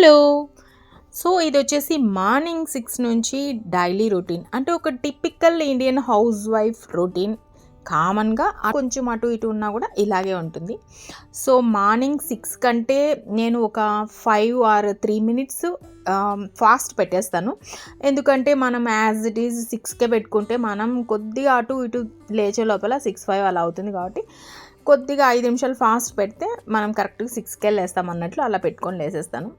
Hello. So ఇదొచ్చేసి morning 6 నుంచి daily routine. అంటే ఒక typical Indian house wife routine. కామన్‌గా కొంచెం అటు ఇటు ఉన్నా కూడా ఇలాగే ఉంటుంది. సో మార్నింగ్ 6 కంటే నేను ఒక 5 ఆర్ 3 మినిట్స్ ఫాస్ట్ పెట్టేస్తాను. ఎందుకంటే మనం యాజ్ ఇట్ ఈజ్ 6కే పెట్టుకుంటే మనం కొద్దిగా అటు ఇటు లేచే లోపల 6:05 అలా అవుతుంది. కాబట్టి కొద్దిగా 5 నిమిషాలు ఫాస్ట్ పెడితే మనం కరెక్ట్‌గా 6కే లేస్తాం అన్నట్లు అలా పెట్టుకొని లేసేస్తాను.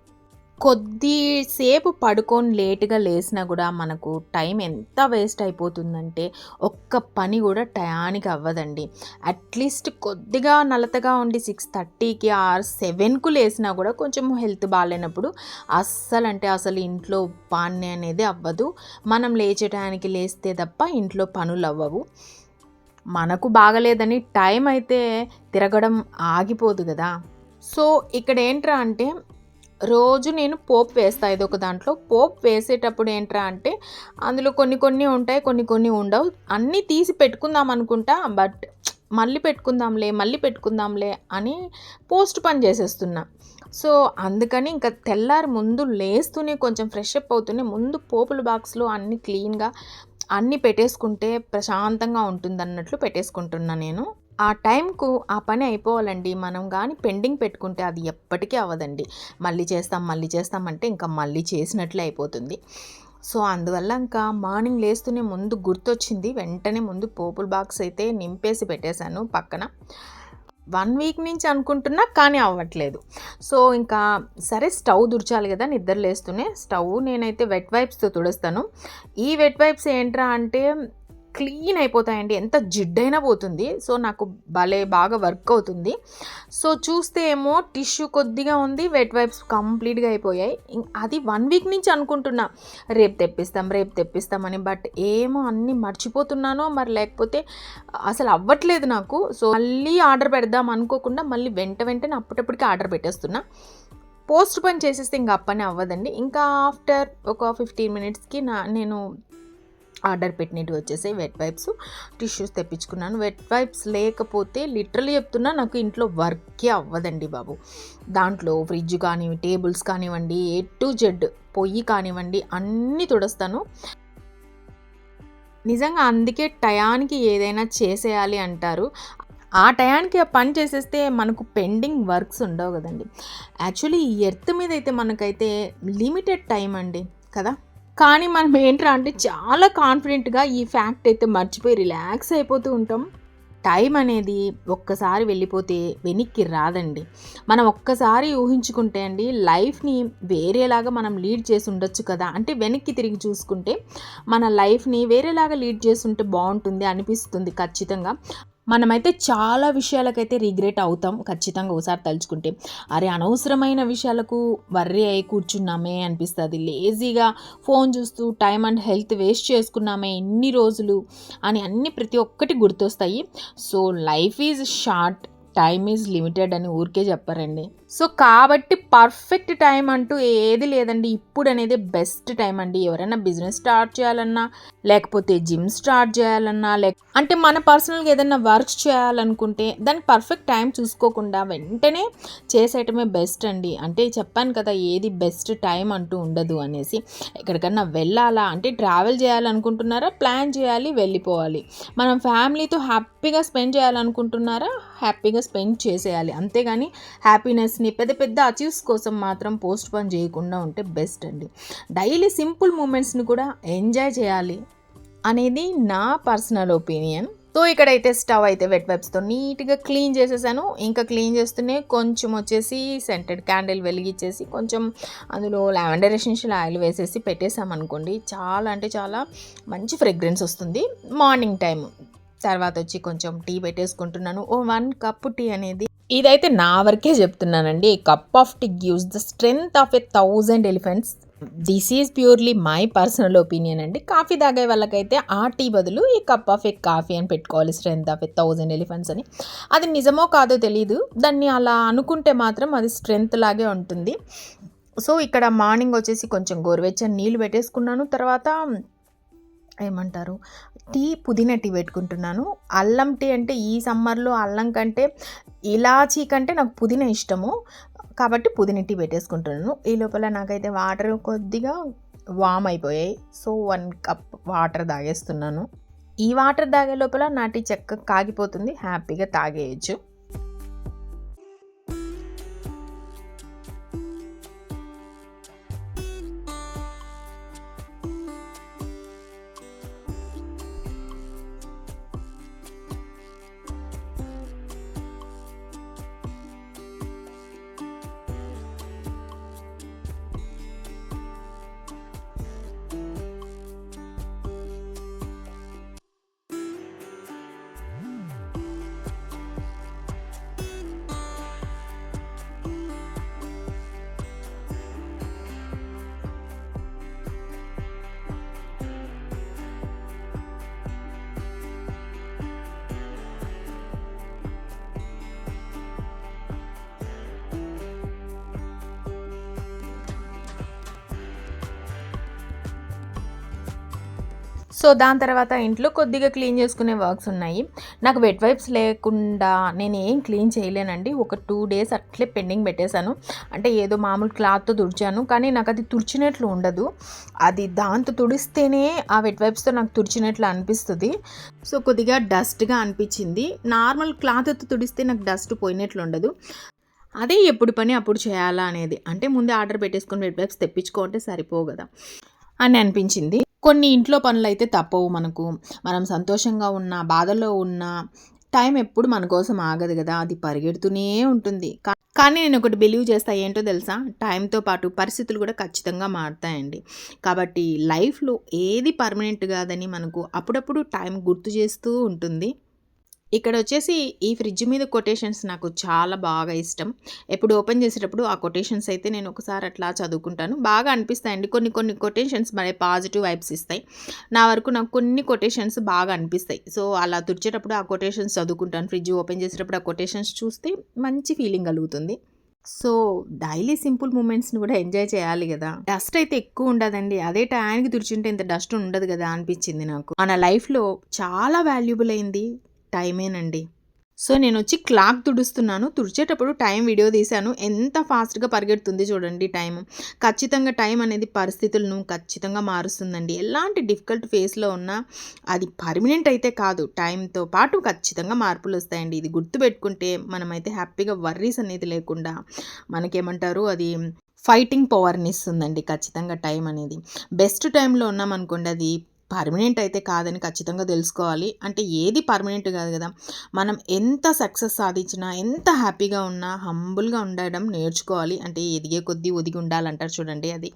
కొద్దిసేపు పడుకొని లేట్‌గా లేసినా కూడా మనకు టైం ఎంత వేస్ట్ అయిపోతుందంటే ఒక్క పని కూడా టయానికి అవ్వదండి. అట్లీస్ట్ కొద్దిగా నలతగా ఉండి 6:30కి ఆర్ 7కు లేసినా కూడా కొంచెం హెల్త్ బాగాలేనప్పుడు అస్సలు ఇంట్లో పని అనేది అవ్వదు. మనం లేచే టయానికి లేస్తే తప్ప ఇంట్లో పనులు అవ్వవు. మనకు బాగలేదని టైం అయితే తిరగడం ఆగిపోదు కదా. సో ఇక్కడ ఏంట్రా అంటే రోజు నేను పోపు వేస్తా. ఇదొక దాంట్లో పోపు వేసేటప్పుడు ఏంట్రా అంటే అందులో కొన్ని ఉంటాయి, కొన్ని ఉండవు. అన్నీ తీసి పెట్టుకుందాం అనుకుంటా, బట్ మళ్ళీ పెట్టుకుందాంలే అని పోస్ట్ పని చేసేస్తున్నా. సో అందుకని ఇంకా తెల్లారి ముందు లేస్తూనే కొంచెం ఫ్రెష్ అప్ అవుతూనే ముందు పోపుల బాక్స్లో అన్నీ క్లీన్గా అన్నీ పెట్టేసుకుంటే ప్రశాంతంగా ఉంటుందన్నట్లు పెట్టేసుకుంటున్నా నేను. ఆ టైంకు ఆ పని అయిపోవాలండి. మనం కానీ పెండింగ్ పెట్టుకుంటే అది ఎప్పటికీ అవ్వదండి. మళ్ళీ చేస్తాం అంటే ఇంకా మళ్ళీ చేసినట్లే అయిపోతుంది. సో అందువల్ల ఇంకా మార్నింగ్ లేస్తూనే ముందు గుర్తొచ్చింది, వెంటనే ముందు పోపుల బాక్స్ అయితే నింపేసి పెట్టేశాను పక్కన. 1 వీక్ నుంచి అనుకుంటున్నా కానీ అవ్వట్లేదు. సో ఇంకా సరే స్టవ్ దుర్చాలి కదా, నిద్ర లేస్తూనే స్టవ్ నేనైతే వెట్ వైప్స్తో తుడుస్తాను. ఈ వెట్ వైప్స్ ఏంట్రా అంటే క్లీన్ అయిపోతాయండి, ఎంత జిడ్డైనా పోతుంది. సో నాకు బాగా వర్క్ అవుతుంది. సో చూస్తే ఏమో టిష్యూ కొద్దిగా ఉంది, వెట్ వైప్స్ కంప్లీట్గా అయిపోయాయి. అది 1 వీక్ నుంచి అనుకుంటున్నా రేపు తెప్పిస్తామని, బట్ ఏమో అన్నీ మర్చిపోతున్నానో మరి లేకపోతే అసలు అవ్వట్లేదు నాకు. సో మళ్ళీ ఆర్డర్ పెడదాం అనుకోకుండా మళ్ళీ వెంటనే అప్పటికి ఆర్డర్ పెట్టేస్తున్నా. పోస్ట్ పని చేసేస్తే ఇంకా అప్పనే అవ్వదండి. ఇంకా ఆఫ్టర్ ఒక 15 మినిట్స్కి నేను ఆర్డర్ పెట్టినట్టు వచ్చేసాయి వెట్ వైప్స్. టిష్యూస్ తెప్పించుకున్నాను. వెట్ వైప్స్ లేకపోతే లిటరల్లీ చెప్తున్నా నాకు ఇంట్లో వర్కే అవ్వదండి బాబు. దాంట్లో ఫ్రిడ్జ్ కానివ్వండి, టేబుల్స్ కానివ్వండి, ఏ టు జెడ్, పొయ్యి కానివ్వండి అన్నీ తుడుస్తాను. నిజంగా అందుకే టయానికి ఏదైనా చేసేయాలి అంటారు. ఆ టయానికి ఆ పని చేసేస్తే మనకు పెండింగ్ వర్క్స్ ఉండవు కదండి. యాక్చువల్లీ ఈ ఎర్త్ మీద అయితే మనకైతే లిమిటెడ్ టైం అండి కదా. కానీ మనం ఏంట్రా అంటే చాలా కాన్ఫిడెంట్గా ఈ ఫ్యాక్ట్ అయితే మర్చిపోయి రిలాక్స్ అయిపోతూ ఉంటాం. టైం అనేది ఒక్కసారి వెళ్ళిపోతే వెనక్కి రాదండి. మనం ఒక్కసారి ఊహించుకుంటే అండి లైఫ్ని వేరేలాగా మనం లీడ్ చేసి ఉండొచ్చు కదా, అంటే వెనక్కి తిరిగి చూసుకుంటే మన లైఫ్ని వేరేలాగా లీడ్ చేసి ఉంటే బాగుంటుంది అనిపిస్తుంది ఖచ్చితంగా. మనమైతే చాలా విషయాలకైతే రిగ్రెట్ అవుతాం ఖచ్చితంగా ఒకసారి తలుచుకుంటే. అరే అనవసరమైన విషయాలకు వర్రీ అయి కూర్చున్నామే అనిపిస్తుంది. లేజీగా ఫోన్ చూస్తూ టైం అండ్ హెల్త్ వేస్ట్ చేసుకున్నామే ఇన్ని రోజులు అని అన్ని ప్రతి ఒక్కటి గుర్తొస్తాయి. So life is short, time is limited అని ఊరికే చెప్పారండి. సో కాబట్టి పర్ఫెక్ట్ టైం అంటూ ఏది లేదండి. ఇప్పుడు అనేది బెస్ట్ టైం అండి. ఎవరైనా బిజినెస్ స్టార్ట్ చేయాలన్నా, లేకపోతే జిమ్ స్టార్ట్ చేయాలన్నా, అంటే మన పర్సనల్గా ఏదైనా వర్క్స్ చేయాలనుకుంటే దానికి పర్ఫెక్ట్ టైం చూసుకోకుండా వెంటనే చేసేయటమే బెస్ట్ అండి. అంటే చెప్పాను కదా ఏది బెస్ట్ టైం అంటూ ఉండదు అనేసి. ఎక్కడికన్నా వెళ్ళాలా అంటే ట్రావెల్ చేయాలనుకుంటున్నారా, ప్లాన్ చేయాలి, వెళ్ళిపోవాలి. మనం ఫ్యామిలీతో హ్యాపీగా స్పెండ్ చేయాలనుకుంటున్నారా, హ్యాపీగా స్పెండ్ చేసేయాలి. అంతేగాని హ్యాపీనెస్ని పెద్ద అచీవ్స్ కోసం మాత్రం పోస్ట్ పోన్ చేయకుండా ఉంటే బెస్ట్ అండి. డైలీ సింపుల్ మూమెంట్స్ని కూడా ఎంజాయ్ చేయాలి అనేది నా పర్సనల్ ఒపీనియన్. సో ఇక్కడైతే స్టవ్ అయితే వెట్ వైప్స్తో నీట్గా క్లీన్ చేసేసాను. ఇంకా క్లీన్ చేస్తూనే కొంచెం వచ్చేసి సెంటెడ్ క్యాండిల్ వెలిగించేసి కొంచెం అందులో లావెండర్ ఎసెన్షియల్ ఆయిల్ వేసేసి పెట్టేసామనుకోండి, చాలా అంటే చాలా మంచి ఫ్రేగ్రెన్స్ వస్తుంది మార్నింగ్ టైం. తర్వాత వచ్చి కొంచెం టీ పెట్టేసుకుంటున్నాను. 1 కప్ టీ అనేది ఇదైతే నా వరకే చెప్తున్నానండి. Cup of tea gives the strength of 1,000 elephants. This is purely my personal opinion అండి. కాఫీ తాగే వాళ్ళకైతే ఆ టీ బదులు ఈ కప్ ఆఫ్ కాఫీ అని పెట్టుకోవాలి, స్ట్రెంగ్త్ ఆఫ్ 1,000 ఎలిఫెంట్స్ అని. అది నిజమో కాదో తెలీదు, దాన్ని అలా అనుకుంటే మాత్రం అది స్ట్రెంగ్త్ లాగే ఉంటుంది. సో ఇక్కడ మార్నింగ్ వచ్చేసి కొంచెం గోరువెచ్చని నీళ్ళు పెట్టేసుకున్నాను. తర్వాత ఏమంటారు పుదీనా టీ పెట్టుకుంటున్నాను. అల్లం టీ అంటే ఈ సమ్మర్లో అల్లం కంటే ఇలాచీ కంటే నాకు పుదీనా ఇష్టము. కాబట్టి పుదీనా టీ పెట్టేసుకుంటున్నాను. ఈ లోపల నాకైతే వాటర్ కొద్దిగా వామ్ అయిపోయాయి. సో 1 కప్ వాటర్ తాగేస్తున్నాను. ఈ వాటర్ తాగే లోపల నా టీ చక్కగా కాగిపోతుంది, హ్యాపీగా తాగేయచ్చు. సో దాని తర్వాత ఇంట్లో కొద్దిగా క్లీన్ చేసుకునే వర్క్స్ ఉన్నాయి. నాకు వెట్ వైప్స్ లేకుండా నేను ఏం క్లీన్ చేయలేనండి. ఒక 2 డేస్ అట్లే పెండింగ్ పెట్టేశాను. అంటే ఏదో మామూలు క్లాత్తో తుడిచాను, కానీ నాకు అది తుడిచినట్లు ఉండదు. అది దాంతో తుడిస్తేనే ఆ వెట్ వైప్స్తో నాకు తుడిచినట్లు అనిపిస్తుంది. సో కొద్దిగా డస్ట్గా అనిపించింది. నార్మల్ క్లాత్తో తుడిస్తే నాకు డస్ట్ పోయినట్లు ఉండదు. అదే ఎప్పుడు పని అప్పుడు చేయాలా అనేది, అంటే ముందే ఆర్డర్ పెట్టేసుకొని వెట్ వైప్స్ తెప్పించుకుంటే సరిపోవు కదా అని అనిపించింది. కొన్ని ఇంట్లో పనులైతే తప్పవు మనకు. మనం సంతోషంగా ఉన్నా, బాధలో ఉన్నా టైం ఎప్పుడు మన కోసం ఆగదు కదా, అది పరిగెడుతూనే ఉంటుంది. కానీ నేను ఒకటి బిలీవ్ చేస్తా, ఏంటో తెలుసా, టైంతో పాటు పరిస్థితులు కూడా ఖచ్చితంగా మారుతాయండి. కాబట్టి లైఫ్లో ఏది పర్మనెంట్ కాదని మనకు అప్పుడప్పుడు టైం గుర్తు చేస్తూ ఉంటుంది. ఇక్కడ వచ్చేసి ఈ ఫ్రిడ్జ్ మీద కొటేషన్స్ నాకు చాలా బాగా ఇష్టం. ఎప్పుడు ఓపెన్ చేసేటప్పుడు ఆ కొటేషన్స్ అయితే నేను ఒకసారి అట్లా చదువుకుంటాను. బాగా అనిపిస్తాయండి. కొన్ని కొన్ని కొటేషన్స్ మరి పాజిటివ్ వైబ్స్ ఇస్తాయి. నా వరకు నాకు కొన్ని కొటేషన్స్ బాగా అనిపిస్తాయి. సో అలా తుడిచేటప్పుడు ఆ కొటేషన్స్ చదువుకుంటాను. ఫ్రిడ్జ్ ఓపెన్ చేసేటప్పుడు ఆ కొటేషన్స్ చూస్తే మంచి ఫీలింగ్ కలుగుతుంది. సో డైలీ సింపుల్ మూమెంట్స్ని కూడా ఎంజాయ్ చేయాలి కదా. డస్ట్ అయితే ఎక్కువ ఉండదండి. అదే టయానికి తుడిచుంటే ఇంత డస్ట్ ఉండదు కదా అనిపించింది నాకు. మన లైఫ్లో చాలా వాల్యుబుల్ అయింది టైమేనండి. సో నేను వచ్చి క్లాక్ తుడుస్తున్నాను. తుడిచేటప్పుడు టైం వీడియో తీశాను. ఎంత ఫాస్ట్గా పరిగెడుతుంది చూడండి టైం. ఖచ్చితంగా టైం అనేది పరిస్థితులను ఖచ్చితంగా మారుస్తుందండి. ఎలాంటి డిఫికల్ట్ ఫేస్లో ఉన్నా అది పర్మనెంట్ అయితే కాదు, టైంతో పాటు ఖచ్చితంగా మార్పులు వస్తాయండి. ఇది గుర్తుపెట్టుకుంటే మనమైతే హ్యాపీగా వర్రీస్ అనేది లేకుండా మనకేమంటారు, అది ఫైటింగ్ పవర్ని ఇస్తుందండి ఖచ్చితంగా టైం అనేది. బెస్ట్ టైంలో ఉన్నామనుకోండి, అది పర్మనెంట్ అయితే కాదని ఖచ్చితంగా తెలుసుకోవాలి. అంటే ఏది పర్మనెంట్ కాదు కదా. మనం ఎంత సక్సెస్ సాధించినా, ఎంత హ్యాపీగా ఉన్నా హంబుల్గా ఉండడం నేర్చుకోవాలి. అంటే ఎదిగే కొద్దీ ఒదిగి ఉండాలంటారు చూడండి, అది.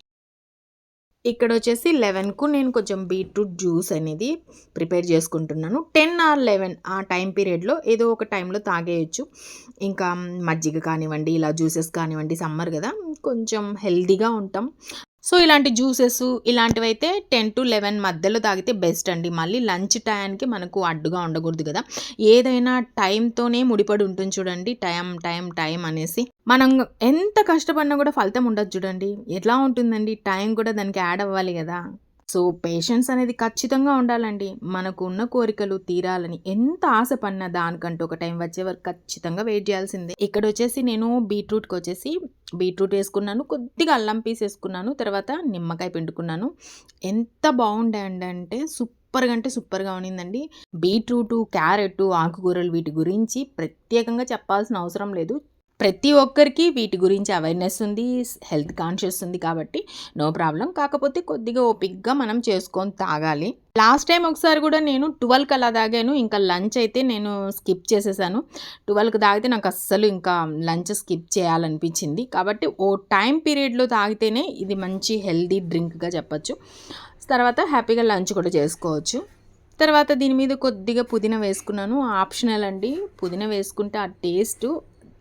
ఇక్కడ వచ్చేసి 11కు నేను కొంచెం బీట్రూట్ జ్యూస్ అనేది ప్రిపేర్ చేసుకుంటున్నాను. 10 ఆర్ 11 ఆ టైం పీరియడ్లో ఏదో ఒక టైంలో తాగేయచ్చు. ఇంకా మజ్జిగ కానివ్వండి, ఇలా జ్యూసెస్ కానివ్వండి, సమ్మర్ కదా కొంచెం హెల్తీగా ఉంటాం. సో ఇలాంటి జ్యూసెస్ ఇలాంటివైతే 10 to 11 మధ్యలో తాగితే బెస్ట్ అండి. మళ్ళీ లంచ్ టైంకి మనకు అడ్డుగా ఉండకూడదు కదా. ఏదైనా టైంతోనే ముడిపడి ఉంటుంది చూడండి, టైం టైం టైం అనేసి. మనం ఎంత కష్టపడినా కూడా ఫలితం ఉండదు చూడండి. ఎట్లా ఉంటుందండి, టైం కూడా దానికి యాడ్ అవ్వాలి కదా. సో పేషెన్స్ అనేది ఖచ్చితంగా ఉండాలండి. మనకు ఉన్న కోరికలు తీరాలని ఎంత ఆశ పడినా దానికంటూ ఒక టైం వచ్చే వరకు ఖచ్చితంగా వెయిట్ చేయాల్సిందే. ఇక్కడ వచ్చేసి నేను బీట్రూట్కి వచ్చేసి బీట్రూట్ వేసుకున్నాను, కొద్దిగా అల్లం పీస్ వేసుకున్నాను, తర్వాత నిమ్మకాయ పిండుకున్నాను. ఎంత బాగుండే అంటే సూపర్గా ఉన్నిందండి. బీట్రూటు, క్యారెట్, ఆకుకూరలు వీటి గురించి ప్రత్యేకంగా చెప్పాల్సిన అవసరం లేదు. ప్రతి ఒక్కరికి వీటి గురించి అవేర్నెస్ ఉంది, హెల్త్ కాన్షియస్ ఉంది, కాబట్టి నో ప్రాబ్లం. కాకపోతే కొద్దిగా ఓపిక్గా మనం చేసుకొని తాగాలి. లాస్ట్ టైం ఒకసారి కూడా నేను 12కి అలా తాగాను. ఇంకా లంచ్ అయితే నేను స్కిప్ చేసేసాను. 12కి తాగితే నాకు అస్సలు ఇంకా లంచ్ స్కిప్ చేయాలనిపించింది. కాబట్టి ఓ టైం పీరియడ్లో తాగితేనే ఇది మంచి హెల్తీ డ్రింక్గా చెప్పచ్చు. తర్వాత హ్యాపీగా లంచ్ కూడా చేసుకోవచ్చు. తర్వాత దీని మీద కొద్దిగా పుదీనా వేసుకున్నాను. ఆప్షనల్ అండి. పుదీనా వేసుకుంటే ఆ టేస్ట్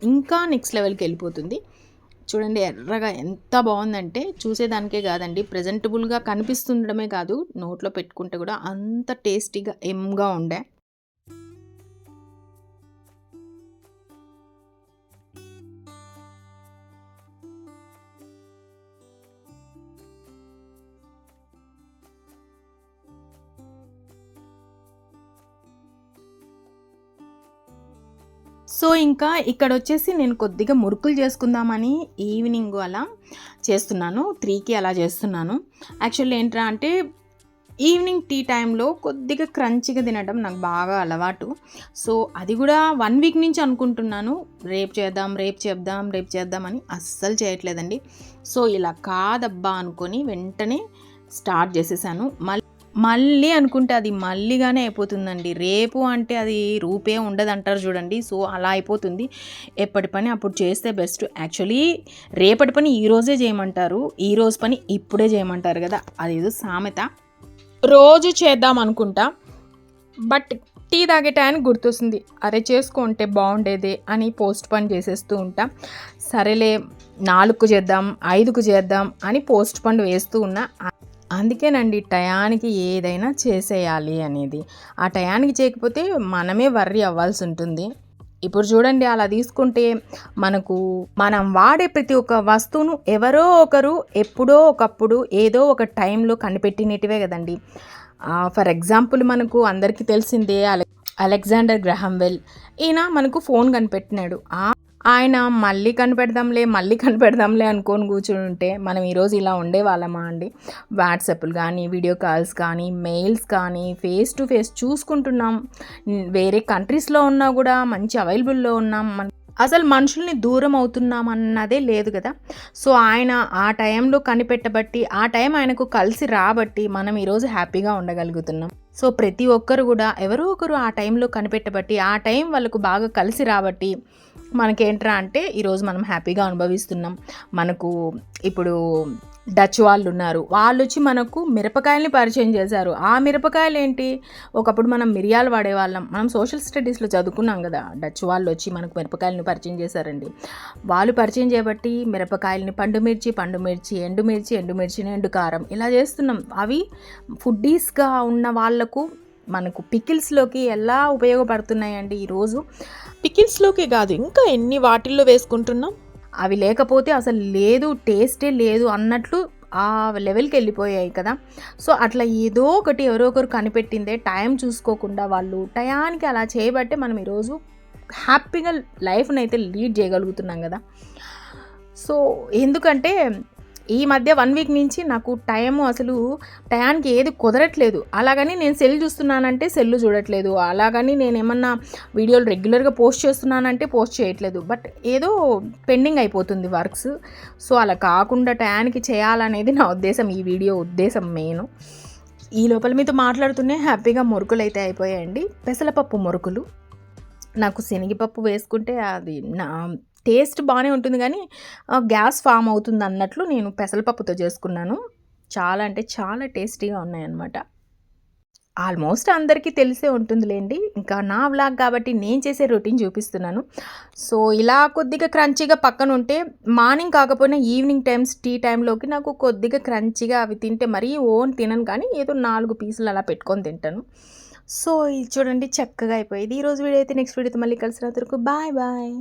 ఇంకా నెక్స్ట్ లెవెల్కి వెళ్ళిపోతుంది. చూడండి ఎర్రగా ఎంత బాగుందంటే, చూసేదానికే కాదండి, ప్రజెంటబుల్గా కనిపిస్తుండడమే కాదు, నోట్లో పెట్టుకుంటే కూడా అంత టేస్టీగా ఎమ్గా ఉండే. సో ఇంకా ఇక్కడ వచ్చేసి నేను కొద్దిగా మురుకులు చేసుకుందామని ఈవినింగ్ అలా చేస్తున్నాను, 3కి అలా చేస్తున్నాను. యాక్చువల్లీ ఏంట్రా అంటే ఈవినింగ్ టీ టైంలో కొద్దిగా క్రంచిగా తినడం నాకు బాగా అలవాటు. సో అది కూడా 1 వీక్ నుంచి అనుకుంటున్నాను, రేపు చేద్దామని అస్సలు చేయట్లేదండి. సో ఇలా కాదబ్బా అనుకొని వెంటనే స్టార్ట్ చేసేసాను. మళ్ళీ అనుకుంటే అది మళ్ళీగానే అయిపోతుందండి. రేపు అంటే అది రూపే ఉండదంటారు చూడండి. సో అలా అయిపోతుంది. ఎప్పటి పని అప్పుడు చేస్తే బెస్ట్. యాక్చువల్లీ రేపటి పని ఈరోజే చేయమంటారు, ఈరోజు పని ఇప్పుడే చేయమంటారు కదా, అదేదో సామెత. రోజు చేద్దాం అనుకుంటా, బట్ టీ తాగే టైంకి గుర్తొస్తుంది, అరే చేసుకుంటే బాగుండేదే అని పోస్ట్ పోన్ చేసేస్తూ ఉంటా. సరేలే 4కు చేద్దాం, 5కు చేద్దాం అని పోస్ట్ పోన్ వేస్తూ ఉన్నా. అందుకేనండి టయానికి ఏదైనా చేసేయాలి అనేది. ఆ టయానికి చేయకపోతే మనమే వర్రీ అవ్వాల్సి ఉంటుంది. ఇప్పుడు చూడండి, అలా తీసుకుంటే మనం వాడే ప్రతి ఒక్క వస్తువును ఎవరో ఒకరు ఎప్పుడో ఒకప్పుడు ఏదో ఒక టైంలో కనిపెట్టినటివే కదండి. ఫర్ ఎగ్జాంపుల్ మనకు అందరికీ తెలిసిందే అలెగ్జాండర్ గ్రాహం బెల్. ఈయన మనకు ఫోన్ కనిపెట్టినాడు. ఆయన మళ్ళీ కనిపెడదాంలే అనుకొని కూర్చుంటే మనం ఈరోజు ఇలా ఉండేవాళ్ళమా అండి? వాట్సాప్లు కానీ, వీడియో కాల్స్ కానీ, మెయిల్స్ కానీ, ఫేస్ టు ఫేస్ చూసుకుంటున్నాం. వేరే కంట్రీస్లో ఉన్నా కూడా మంచి అవైలబుల్లో ఉన్నాం. అసలు మనుషుల్ని దూరం అవుతున్నాం అన్నదే లేదు కదా. సో ఆయన ఆ టైంలో కనిపెట్టబట్టి, ఆ టైం ఆయనకు కలిసి రాబట్టి మనం ఈరోజు హ్యాపీగా ఉండగలుగుతున్నాం. సో ప్రతి ఒక్కరు కూడా ఎవరో ఒకరు ఆ టైంలో కనిపెట్టబట్టి, ఆ టైం వాళ్ళకు బాగా కలిసి రాబట్టి మనకేంట్రా అంటే ఈరోజు మనం హ్యాపీగా అనుభవిస్తున్నాం. మనకు ఇప్పుడు డచ్ వాళ్ళు ఉన్నారు, వాళ్ళు వచ్చి మనకు మిరపకాయల్ని పరిచయం చేశారు. ఆ మిరపకాయలు ఏంటి, ఒకప్పుడు మనం మిరియాలు వాడేవాళ్ళం. మనం సోషల్ స్టడీస్లో చదువుకున్నాం కదా, డచ్ వాళ్ళు వచ్చి మనకు మిరపకాయలని పరిచయం చేశారండి. వాళ్ళు పరిచయం చేయబట్టి మిరపకాయలని పండుమిర్చి, ఎండుమిర్చిని ఎండుకారం ఇలా చేస్తున్నాం. అవి ఫుడ్డీస్గా ఉన్న వాళ్ళకు మనకు పికిల్స్లోకి ఎలా ఉపయోగపడుతున్నాయండి ఈరోజు. పికిల్స్లోకి కాదు, ఇంకా ఎన్ని వాటిల్లో వేసుకుంటున్నాం. అవి లేకపోతే అసలు లేదు, టేస్టే లేదు అన్నట్లు ఆ లెవెల్కి వెళ్ళిపోయాయి కదా. సో అట్లా ఏదో ఒకటి ఎవరో ఒకరు కనిపెట్టిందే, టైం చూసుకోకుండా వాళ్ళు టయానికి అలా చేయబట్టే మనం ఈరోజు హ్యాపీగా లైఫ్ని అయితే లీడ్ చేయగలుగుతున్నాం కదా. సో ఎందుకంటే ఈ మధ్య 1 వీక్ నుంచి నాకు టయానికి ఏది కుదరట్లేదు. అలాగని నేను సెల్ చూస్తున్నానంటే సెల్లు చూడట్లేదు, అలాగని నేను ఏమన్నా వీడియోలు రెగ్యులర్గా పోస్ట్ చేస్తున్నానంటే పోస్ట్ చేయట్లేదు. బట్ ఏదో పెండింగ్ అయిపోతుంది వర్క్స్. సో అలా కాకుండా టయానికి చేయాలనేది నా ఉద్దేశం, ఈ వీడియో ఉద్దేశం మెయిన్. ఈ లోపల మీతో మాట్లాడుతూనే హ్యాపీగా మురుకులు అయితే అయిపోయాయండి. పెసరపప్పు మురుకులు. నాకు శనగపప్పు వేసుకుంటే అది నా టేస్ట్ బాగానే ఉంటుంది, కానీ గ్యాస్ ఫామ్ అవుతుంది అన్నట్లు నేను పెసరపప్పుతో చేసుకున్నాను. చాలా అంటే చాలా టేస్టీగా ఉన్నాయన్నమాట. ఆల్మోస్ట్ అందరికీ తెలిసే ఉంటుందిలేండి, ఇంకా నా వ్లాగ్ కాబట్టి నేను చేసే రొటీన్ చూపిస్తున్నాను. సో ఇలా కొద్దిగా క్రంచీగా పక్కన ఉంటే మార్నింగ్ కాకపోయినా ఈవినింగ్ టైమ్స్ టీ టైంలోకి నాకు కొద్దిగా క్రంచీగా అవి తింటే మరీ తినను, కానీ ఏదో 4 పీసులు అలా పెట్టుకొని తింటాను. సో ఇది చూడండి చక్కగా అయిపోయింది ఈరోజు వీడియో అయితే. నెక్స్ట్ వీడియోతో మళ్ళీ కలిసిన వరకు బాయ్.